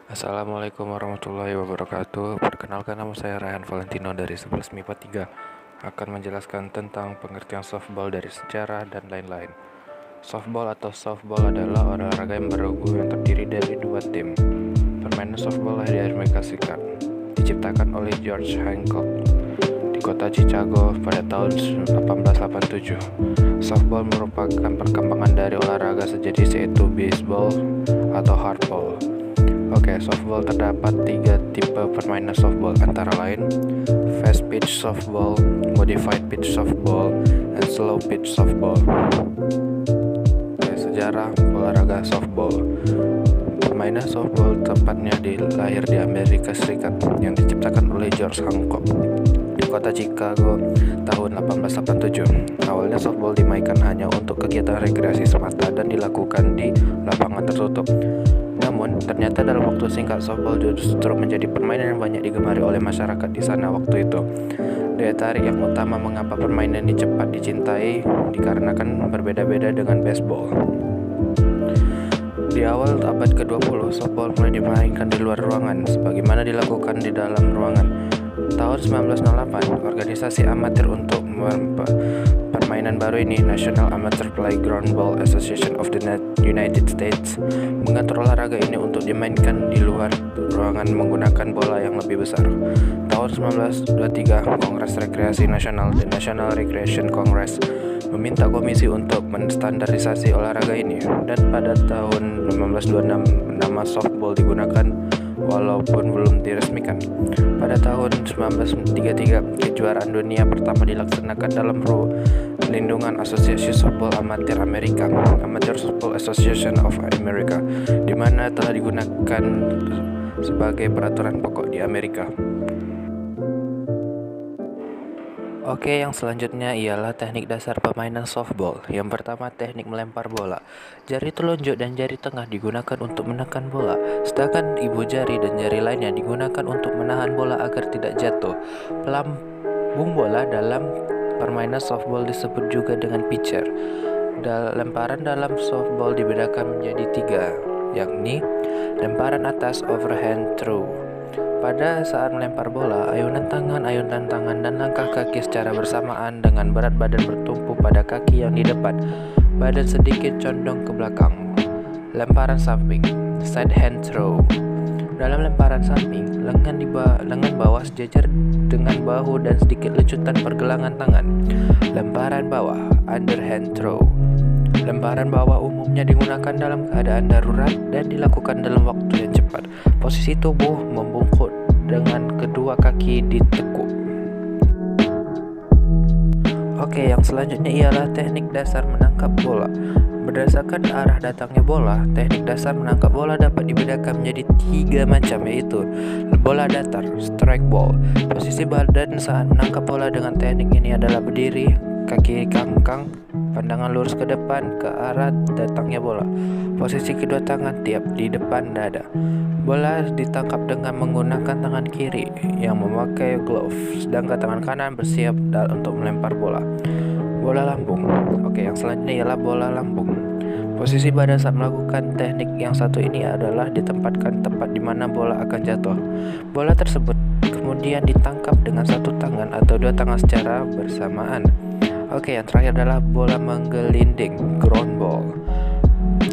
Assalamualaikum warahmatullahi wabarakatuh. Perkenalkan, nama saya Rayhan Valentino dari 11 MIPA 3. Akan menjelaskan tentang pengertian softball dari sejarah dan lain-lain. Softball atau softball adalah olahraga yang beregu yang terdiri dari dua tim. Permainan softball lahir di Amerika Serikat, diciptakan oleh George Hancock di kota Chicago pada tahun 1887. Softball merupakan perkembangan dari olahraga sejenis yaitu baseball atau hardball. Softball terdapat 3 tipe permainan softball, antara lain fast pitch softball, modified pitch softball, dan slow pitch softball. Sejarah olahraga softball. Permainan softball tepatnya lahir di Amerika Serikat yang diciptakan oleh George Hancock di kota Chicago tahun 1887. Awalnya softball dimainkan hanya untuk kegiatan rekreasi semata dan dilakukan di lapangan tertutup. Namun, ternyata dalam waktu singkat softball justru menjadi permainan yang banyak digemari oleh masyarakat di sana waktu itu. Daya tarik yang utama mengapa permainan ini cepat dicintai dikarenakan berbeda-beda dengan baseball. Di awal abad ke-20, softball mulai dimainkan di luar ruangan, sebagaimana dilakukan di dalam ruangan. Tahun 1908, organisasi amatir untuk permainan baru ini, National Amateur Playground Ball Association of the United States, mengatur olahraga ini untuk dimainkan di luar ruangan menggunakan bola yang lebih besar. Tahun 1923, Kongres Rekreasi Nasional, The National Recreation Congress, meminta komisi untuk menstandarisasi olahraga ini, dan pada tahun 1926 nama softball digunakan walaupun belum diresmikan. Pada tahun 1933, kejuaraan dunia pertama dilaksanakan dalam lindungan Asosiasi Softball Amatir Amerika, Amateur Softball Association of America, di mana telah digunakan sebagai peraturan pokok di Amerika. Yang selanjutnya ialah teknik dasar permainan softball. Yang pertama, teknik melempar bola. Jari telunjuk dan jari tengah digunakan untuk menekan bola, sedangkan ibu jari dan jari lainnya digunakan untuk menahan bola agar tidak jatuh. Pelambung bola dalam permainan softball disebut juga dengan pitcher. Lemparan dalam softball dibedakan menjadi 3, yakni lemparan atas overhand throw. Pada saat melempar bola, ayunan tangan, dan langkah kaki secara bersamaan dengan berat badan bertumpu pada kaki yang di depan, badan sedikit condong ke belakang. Lemparan samping, side hand throw. Dalam lemparan samping, lengan bawah sejajar dengan bahu dan sedikit lecutan pergelangan tangan. Lemparan bawah, underhand throw. Lemparan bawah umumnya digunakan dalam keadaan darurat dan dilakukan dalam waktu yang cepat. Posisi tubuh membungkuk dengan kedua kaki ditekuk. Yang selanjutnya ialah teknik dasar menangkap bola. Berdasarkan arah datangnya bola, teknik dasar menangkap bola dapat dibedakan menjadi 3 macam, yaitu bola datar, strike ball. Posisi badan saat menangkap bola dengan teknik ini adalah berdiri, kaki kangkang, pandangan lurus ke depan ke arah datangnya bola. Posisi kedua tangan tiap di depan dada. Bola ditangkap dengan menggunakan tangan kiri yang memakai glove, sedangkan tangan kanan bersiap untuk melempar bola. Bola lambung. Yang selanjutnya ialah bola lambung. Posisi badan saat melakukan teknik yang satu ini adalah ditempatkan tepat di mana bola akan jatuh. Bola tersebut kemudian ditangkap dengan satu tangan atau 2 tangan secara bersamaan. Yang terakhir adalah bola menggelinding, ground ball.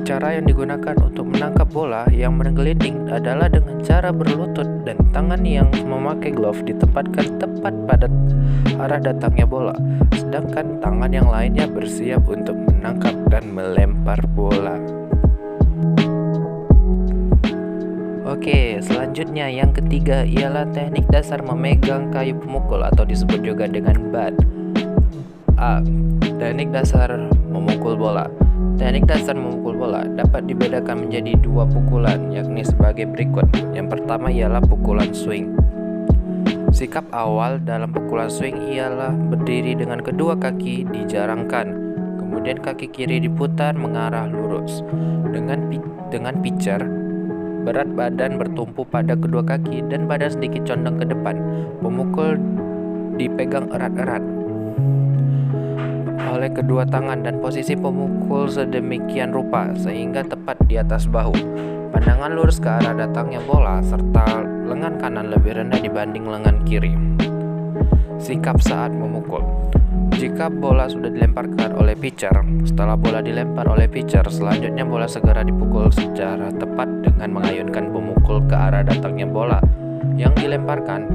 Cara yang digunakan untuk menangkap bola yang menggelinding adalah dengan cara berlutut dan tangan yang memakai glove ditempatkan tepat pada arah datangnya bola, sedangkan tangan yang lainnya bersiap untuk menangkap dan melempar bola. Selanjutnya yang ketiga ialah teknik dasar memegang kayu pemukul atau disebut juga dengan bat. Teknik dasar memukul bola. Teknik dasar memukul bola dapat dibedakan menjadi 2 pukulan, yakni sebagai berikut. Yang pertama ialah pukulan swing. Sikap awal dalam pukulan swing ialah berdiri dengan kedua kaki dijarangkan, kemudian kaki kiri diputar mengarah lurus. Dengan pitcher, berat badan bertumpu pada kedua kaki dan badan sedikit condong ke depan. Pemukul dipegang erat-erat oleh kedua tangan dan posisi pemukul sedemikian rupa sehingga tepat di atas bahu. Pandangan lurus ke arah datangnya bola, serta lengan kanan lebih rendah dibanding lengan kiri. Sikap saat memukul. Jika bola sudah dilemparkan oleh pitcher, setelah bola dilempar oleh pitcher, selanjutnya bola segera dipukul secara tepat dengan mengayunkan pemukul ke arah datangnya bola yang dilemparkan.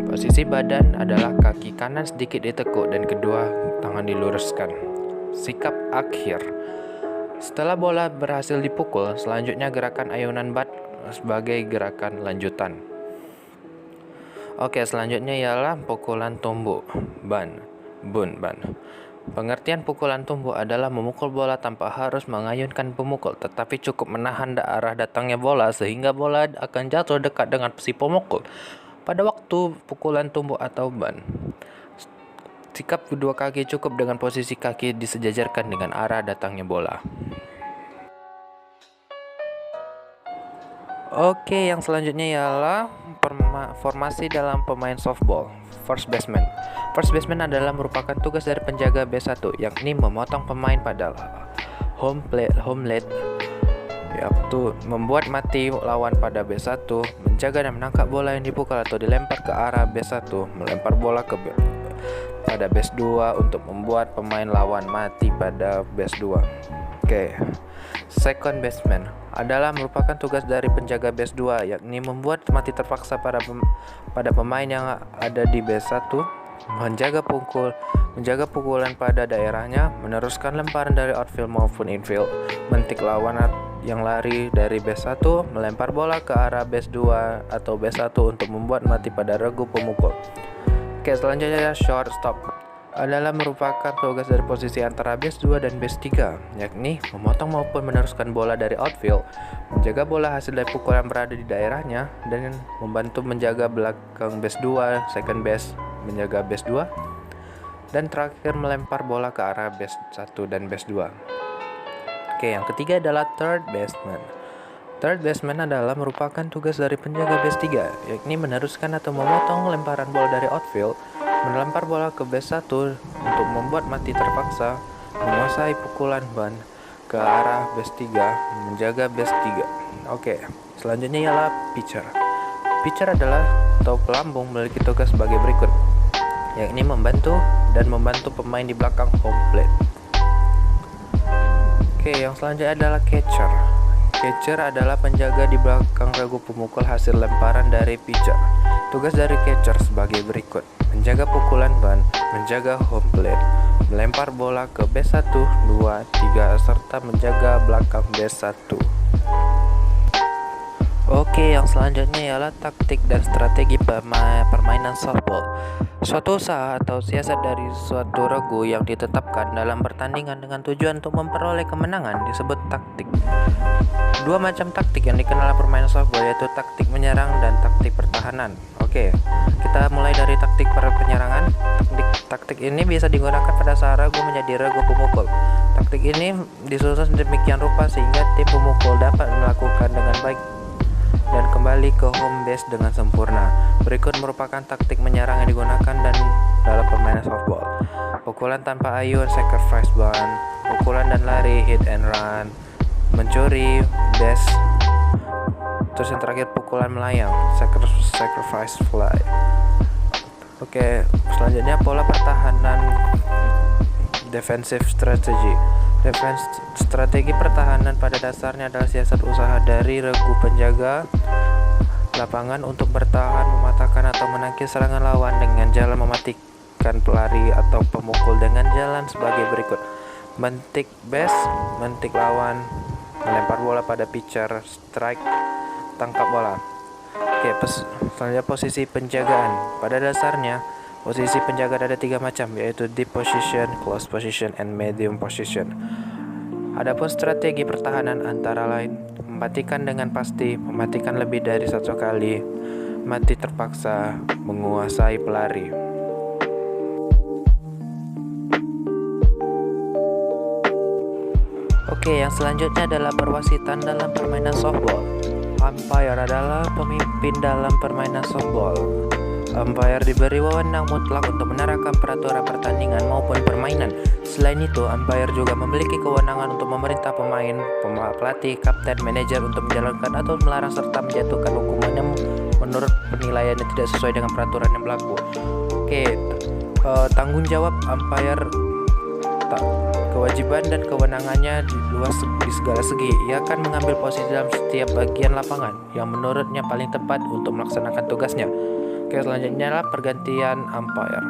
Posisi badan adalah kaki kanan sedikit ditekuk dan kedua tangan diluruskan. Sikap akhir. Setelah bola berhasil dipukul, selanjutnya gerakan ayunan bat sebagai gerakan lanjutan. Oke, selanjutnya ialah pukulan tumbuk, ban. Pengertian pukulan tumbuk adalah memukul bola tanpa harus mengayunkan pemukul, tetapi cukup menahan arah datangnya bola sehingga bola akan jatuh dekat dengan si pemukul pada waktu pukulan tumbuk atau ban. Sikap kedua kaki cukup dengan posisi kaki disejajarkan dengan arah datangnya bola. Oke, yang selanjutnya ialah formasi dalam pemain softball. First baseman. First baseman adalah merupakan tugas dari penjaga base 1, yakni memotong pemain pada home plate, yaitu membuat mati lawan pada base 1, menjaga dan menangkap bola yang dipukul atau dilempar ke arah base 1, melempar bola pada base 2 untuk membuat pemain lawan mati pada base 2. Oke. Second baseman adalah merupakan tugas dari penjaga base 2, yakni membuat mati terpaksa pada pemain yang ada di base 1, menjaga pukulan pada daerahnya, meneruskan lemparan dari outfield maupun infield, mentik lawan yang lari dari base 1, melempar bola ke arah base 2 atau base 1 untuk membuat mati pada regu pemukul. Oke, selanjutnya shortstop adalah merupakan tugas dari posisi antara base 2 dan base 3, yakni memotong maupun meneruskan bola dari outfield, menjaga bola hasil dari pukulan berada di daerahnya, dan membantu menjaga belakang base 2, second base menjaga base 2, dan terakhir melempar bola ke arah base 1 dan base 2. Oke, yang ketiga adalah third baseman. Third baseman adalah merupakan tugas dari penjaga base 3, yakni meneruskan atau memotong lemparan bola dari outfield, melempar bola ke base 1 untuk membuat mati terpaksa, menguasai pukulan ban ke arah base 3, menjaga base 3. Oke, selanjutnya ialah pitcher. Pitcher adalah atau pelambung memiliki tugas sebagai berikut, yakni membantu pemain di belakang home plate. Oke, yang selanjutnya adalah catcher. Catcher adalah penjaga di belakang regu pemukul hasil lemparan dari pitcher. Tugas dari catcher sebagai berikut: menjaga pukulan ban, menjaga home plate, melempar bola ke base 1, 2, 3, serta menjaga belakang base 1. Oke, yang selanjutnya ialah taktik dan strategi permainan softball. Suatu usaha atau siasat dari suatu regu yang ditetapkan dalam pertandingan dengan tujuan untuk memperoleh kemenangan disebut taktik. Dua macam taktik yang dikenal permainan softball yaitu taktik menyerang dan taktik pertahanan. Oke, kita mulai dari taktik penyerangan. Taktik ini bisa digunakan pada saat regu menjadi regu pemukul. Taktik ini disusun sedemikian rupa sehingga tim pemukul dapat melakukan dengan baik dan kembali ke home base dengan sempurna. Berikut merupakan taktik menyerang yang digunakan dalam permainan softball. Pukulan tanpa ayun, sacrifice bunt, pukulan dan lari, hit and run, mencuri, base, terus yang terakhir pukulan melayang, sacrifice fly. Oke, selanjutnya pola pertahanan, defensive strategy. Strategi pertahanan pada dasarnya adalah siasat usaha dari regu penjaga lapangan untuk bertahan, mematahkan atau menangkis serangan lawan dengan jalan mematikan pelari atau pemukul dengan jalan sebagai berikut: mentik base, mentik lawan, melempar bola pada pitcher, strike, tangkap bola. Oke, selanjutnya posisi penjagaan. Pada dasarnya posisi penjaga ada 3 macam, yaitu deep position, close position, and medium position. Adapun strategi pertahanan antara lain mematikan dengan pasti, mematikan lebih dari 1 kali, mati terpaksa, menguasai pelari. Oke, yang selanjutnya adalah perwasitan dalam permainan softball. Umpire adalah pemimpin dalam permainan softball. Umpire diberi wewenang mutlak untuk menerapkan peraturan pertandingan maupun permainan Selain itu, umpire juga memiliki kewenangan untuk memerintah pemain, pelatih, kapten, manajer untuk menjalankan atau melarang serta menjatuhkan hukuman yang menurut penilaian yang tidak sesuai dengan peraturan yang berlaku. Tanggung jawab umpire, kewajiban dan kewenangannya luas di segala segi. Ia akan mengambil posisi dalam setiap bagian lapangan yang menurutnya paling tepat untuk melaksanakan tugasnya. Selanjutnya adalah pergantian umpire.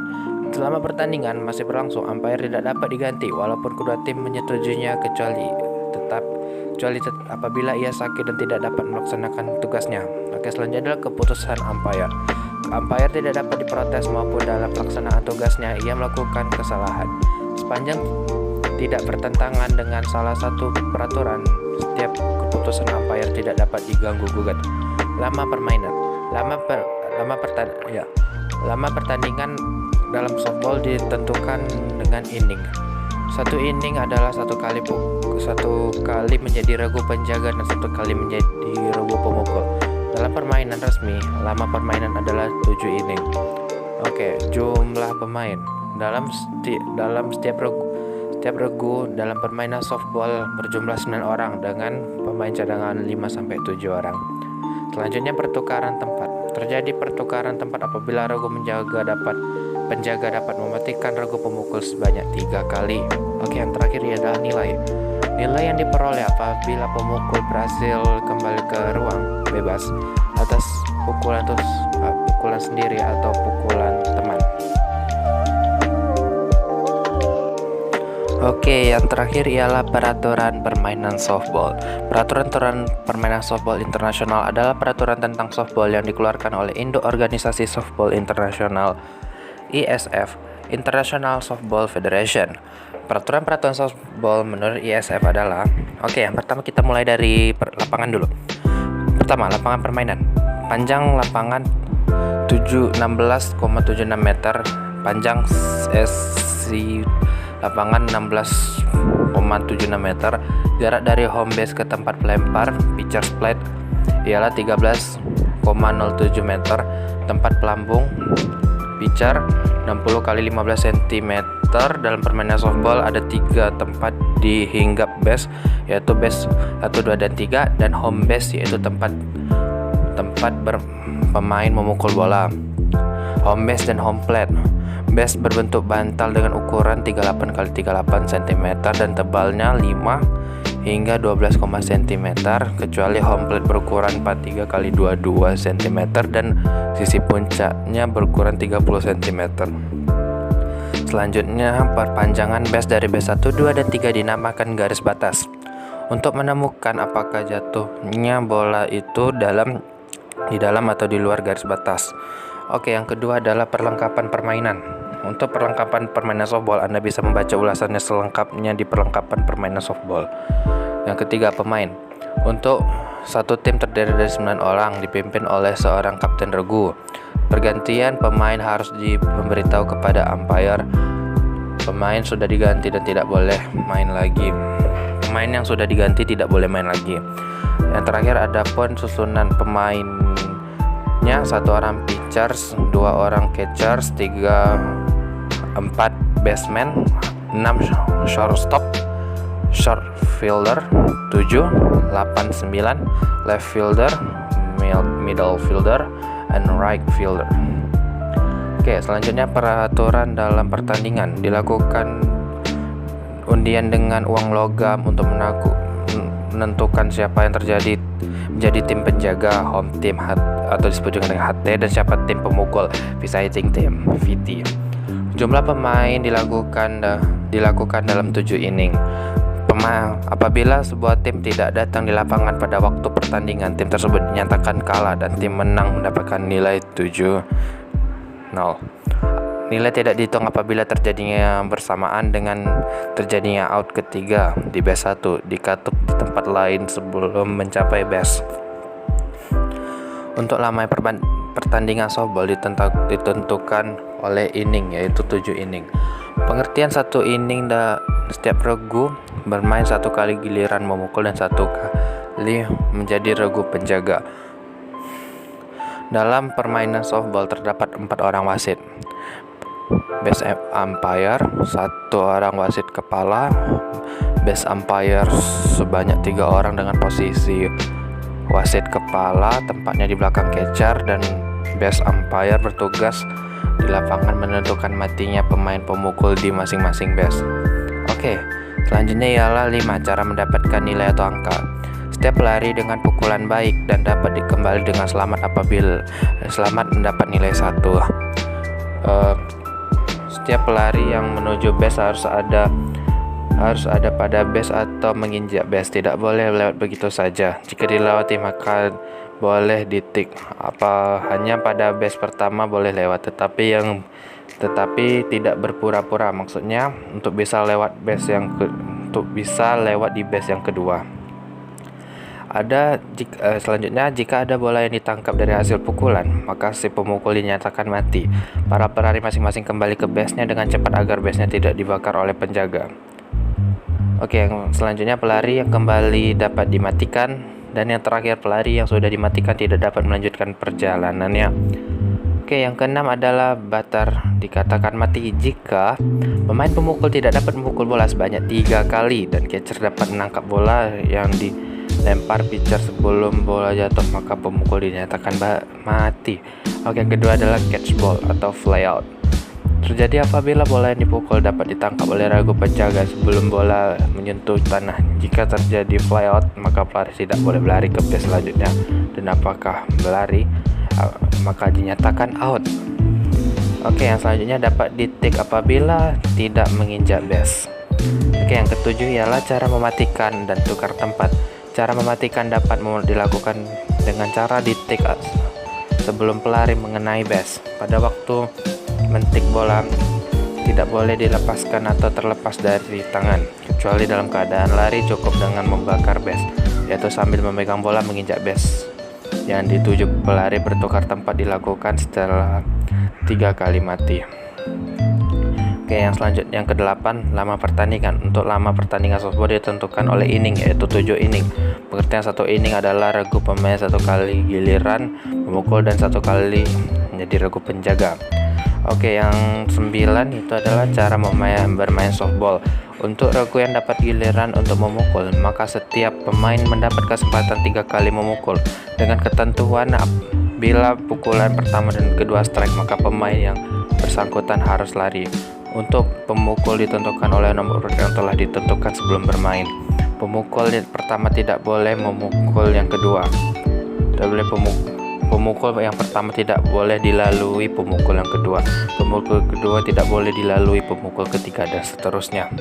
Selama pertandingan masih berlangsung, umpire tidak dapat diganti walaupun kedua tim menyetujuinya kecuali apabila ia sakit dan tidak dapat melaksanakan tugasnya. Selanjutnya adalah keputusan umpire. Umpire tidak dapat diprotes maupun dalam pelaksanaan tugasnya ia melakukan kesalahan. Sepanjang tidak bertentangan dengan salah satu peraturan, setiap keputusan umpire tidak dapat diganggu-gugat. Lama permainan. Lama pertandingan dalam softball ditentukan dengan inning. Satu inning adalah satu kali menjadi regu penjaga dan satu kali menjadi regu pemukul. Dalam permainan resmi, lama permainan adalah 7 inning. Jumlah pemain dalam setiap regu dalam permainan softball berjumlah 9 orang dengan pemain cadangan 5-7 orang. Selanjutnya pertukaran tempat. Terjadi pertukaran tempat apabila regu penjaga dapat mematikan regu pemukul sebanyak 3 kali. Yang terakhir adalah nilai. Nilai yang diperoleh apabila pemukul berhasil kembali ke ruang bebas atas pukulan sendiri atau pukulan teman. Yang terakhir ialah peraturan permainan softball. Peraturan permainan softball internasional adalah peraturan tentang softball yang dikeluarkan oleh induk organisasi softball internasional ISF, International Softball Federation. Peraturan softball menurut ISF adalah yang pertama kita mulai dari lapangan dulu. Pertama, lapangan permainan. Panjang lapangan 16,76 meter, panjang SC lapangan 16,76 meter. Jarak dari home base ke tempat pelempar pitcher's plate ialah 13,07 meter. Tempat pelambung pitcher 60 x 15 cm. Dalam permainan softball ada 3 tempat di hinggap base, yaitu base 1, 2, dan 3, dan home base yaitu tempat pemain memukul bola. Home base dan home plate. Base berbentuk bantal dengan ukuran 38 x 38 cm dan tebalnya 5 hingga 12 cm, kecuali home plate berukuran 43 x 22 cm dan sisi puncaknya berukuran 30 cm. Selanjutnya, perpanjangan base dari base 1, 2, dan 3 dinamakan garis batas. Untuk menemukan apakah jatuhnya bola itu di dalam atau di luar garis batas. Yang kedua adalah perlengkapan permainan. Untuk perlengkapan permainan softball, Anda bisa membaca ulasannya selengkapnya di perlengkapan permainan softball. Yang ketiga, pemain. Untuk satu tim terdiri dari 9 orang dipimpin oleh seorang kapten regu. Pergantian pemain harus diberitahu kepada umpire. Pemain sudah diganti dan tidak boleh main lagi. Pemain yang sudah diganti tidak boleh main lagi. Yang terakhir ada pun susunan pemainnya: 1 orang pitchers, 2 orang catchers, 4 baseman, 6 shortstop, short fielder, 7, 8, 9 left fielder, middle fielder, and right fielder. Selanjutnya peraturan dalam pertandingan. Dilakukan undian dengan uang logam untuk menentukan siapa yang menjadi tim penjaga, home team atau disebut juga dengan HT, dan siapa tim pemukul, visiting team, VT. Jumlah pemain dilakukan dalam 7 inning. Apabila sebuah tim tidak datang di lapangan pada waktu pertandingan, tim tersebut dinyatakan kalah dan tim menang mendapatkan nilai 7-0. Nilai tidak dihitung apabila terjadinya bersamaan dengan terjadinya out ketiga di base 1, dikatuk di tempat lain sebelum mencapai base. Untuk lamanya pertandingan softball ditentukan oleh inning, yaitu 7 inning. Pengertian 1 inning setiap regu bermain 1 kali giliran memukul dan 1 kali menjadi regu penjaga. Dalam permainan softball terdapat 4 orang wasit. base umpire, 1 orang wasit kepala, base umpire sebanyak 3 orang dengan posisi wasit kepala tempatnya di belakang catcher, dan base umpire bertugas di lapangan menentukan matinya pemain pemukul di masing-masing base. Oke, selanjutnya ialah 5 cara mendapatkan nilai atau angka. Setiap pelari dengan pukulan baik dan dapat dikembali dengan selamat apabila mendapat nilai 1. Setiap pelari yang menuju base harus ada pada base atau menginjak base, tidak boleh lewat begitu saja. Jika dilewati maka boleh ditik. Hanya pada base pertama boleh lewat, tetapi tidak berpura-pura. Maksudnya untuk bisa lewat di base yang kedua. Selanjutnya, jika ada bola yang ditangkap dari hasil pukulan, maka si pemukul dinyatakan mati. Para pelari masing-masing kembali ke base-nya dengan cepat agar base-nya tidak dibakar oleh penjaga. Oke, yang selanjutnya pelari yang kembali dapat dimatikan, dan yang terakhir pelari yang sudah dimatikan tidak dapat melanjutkan perjalanannya. Oke, yang keenam adalah batter dikatakan mati jika pemain pemukul tidak dapat memukul bola sebanyak 3 kali dan catcher dapat menangkap bola yang dilempar pitcher sebelum bola jatuh, maka pemukul dinyatakan mati. Oke, yang kedua adalah catch ball atau fly out. Terjadi apabila bola yang dipukul dapat ditangkap oleh ragu penjaga sebelum bola menyentuh tanah. Jika terjadi fly out, maka pelari tidak boleh berlari ke base selanjutnya, dan apakah berlari maka dinyatakan out. Oke, yang selanjutnya dapat ditik apabila tidak menginjak base. Oke, yang ketujuh ialah cara mematikan dan tukar tempat. Cara mematikan dapat dilakukan dengan cara ditik sebelum pelari mengenai base. Pada waktu mentik bola tidak boleh dilepaskan atau terlepas dari tangan, kecuali dalam keadaan lari cukup dengan membakar base, yaitu sambil memegang bola menginjak base. Yang dituju pelari bertukar tempat dilakukan setelah 3 kali mati. Oke, yang selanjutnya yang ke-8, lama pertandingan. Untuk lama pertandingan softball ditentukan oleh inning, yaitu 7 inning. Pengertian 1 inning adalah regu pemain 1 kali giliran memukul dan 1 kali menjadi regu penjaga. Oke, yang 9 itu adalah cara bermain softball. Untuk regu yang dapat giliran untuk memukul, maka setiap pemain mendapat kesempatan 3 kali memukul. Dengan ketentuan bila pukulan pertama dan kedua strike, maka pemain yang bersangkutan harus lari. Untuk pemukul ditentukan oleh nomor urut yang telah ditentukan sebelum bermain. Pemukul pertama tidak boleh memukul yang kedua. Pemukul yang pertama tidak boleh dilalui pemukul yang kedua. Pemukul kedua tidak boleh dilalui pemukul ketiga, dan seterusnya.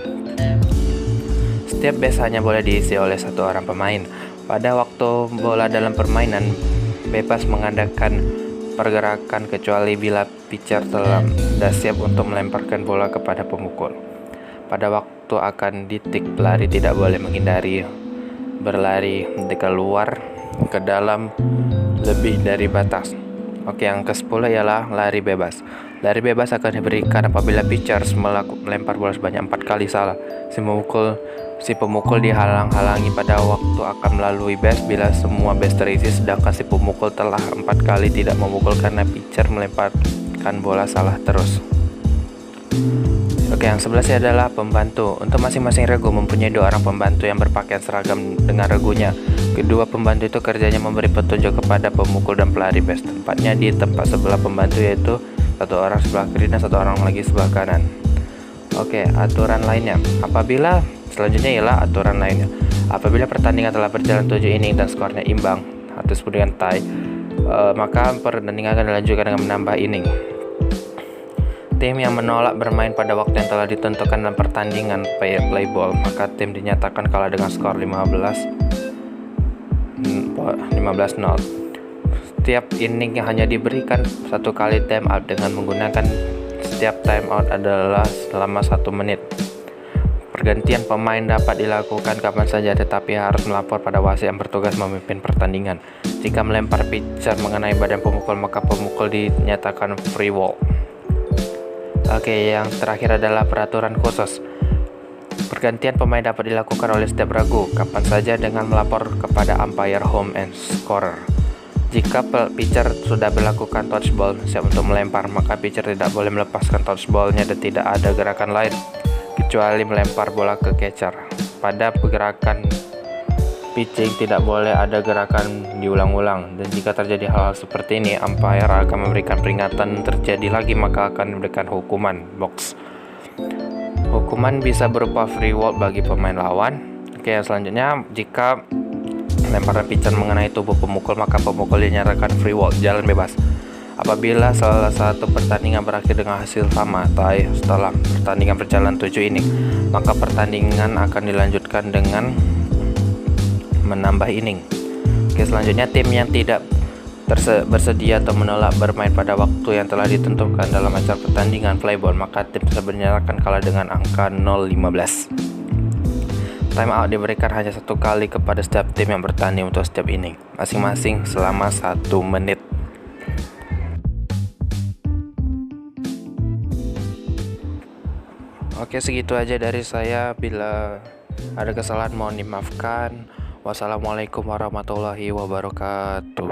Setiap base hanya boleh diisi oleh 1 orang pemain. Pada waktu bola dalam permainan bebas mengadakan pergerakan kecuali bila pitcher telah siap untuk melemparkan bola kepada pemukul. Pada waktu akan ditik, pelari tidak boleh berlari keluar ke dalam lebih dari batas. Oke, yang ke-10 ialah lari bebas. Lari bebas akan diberikan apabila pitcher melempar bola sebanyak 4 kali salah. Si pemukul dihalang-halangi pada waktu akan melalui base bila semua base terisi, sedangkan si pemukul telah 4 kali tidak memukul karena pitcher melemparkan bola salah terus. Oke, yang 11 adalah pembantu. Untuk masing-masing regu mempunyai 2 orang pembantu yang berpakaian seragam dengan regunya. Kedua pembantu itu kerjanya memberi petunjuk kepada pemukul dan pelari base. Tempatnya di tempat sebelah pembantu, yaitu 1 orang sebelah kiri dan 1 orang lagi sebelah kanan. Oke, aturan lainnya. Selanjutnya ialah aturan lainnya. Apabila pertandingan telah berjalan 7 inning dan skornya imbang atau disebut dengan tie, maka pertandingan akan dilanjutkan dengan menambah inning. Tim yang menolak bermain pada waktu yang telah ditentukan dalam pertandingan play ball, maka tim dinyatakan kalah dengan skor 15-0. Setiap inning yang hanya diberikan 1 kali time out dengan menggunakan setiap time out adalah selama 1 menit. Pergantian pemain dapat dilakukan kapan saja, tetapi harus melapor pada wasit yang bertugas memimpin pertandingan. Jika melempar pitcher mengenai badan pemukul, maka pemukul dinyatakan free ball. Oke, yang terakhir adalah peraturan khusus. Pergantian pemain dapat dilakukan oleh setiap regu kapan saja dengan melapor kepada umpire home and scorer. Jika pitcher sudah melakukan touchball siap untuk melempar, maka pitcher tidak boleh melepaskan touchballnya dan tidak ada gerakan lain kecuali melempar bola ke catcher. Pada pergerakan pitching tidak boleh ada gerakan diulang-ulang, dan jika terjadi hal-hal seperti ini, umpire akan memberikan peringatan. Terjadi lagi maka akan memberikan hukuman box. Hukuman bisa berupa free walk bagi pemain lawan. Oke, selanjutnya jika lemparan pitcher mengenai tubuh pemukul, maka pemukul dinyatakan free walk, jalan bebas. Apabila salah satu pertandingan berakhir dengan hasil sama setelah pertandingan berjalan 7 inning, maka pertandingan akan dilanjutkan dengan menambah inning. Oke, selanjutnya tim yang tidak bersedia atau menolak bermain pada waktu yang telah ditentukan dalam acara pertandingan playball, maka tim tersebut dinyatakan kalah dengan angka 0-15. Time out diberikan hanya 1 kali kepada setiap tim yang bertanding untuk setiap inning, masing-masing selama 1 menit. Oke, segitu aja dari saya. Bila ada kesalahan mohon dimaafkan. Wassalamualaikum warahmatullahi wabarakatuh.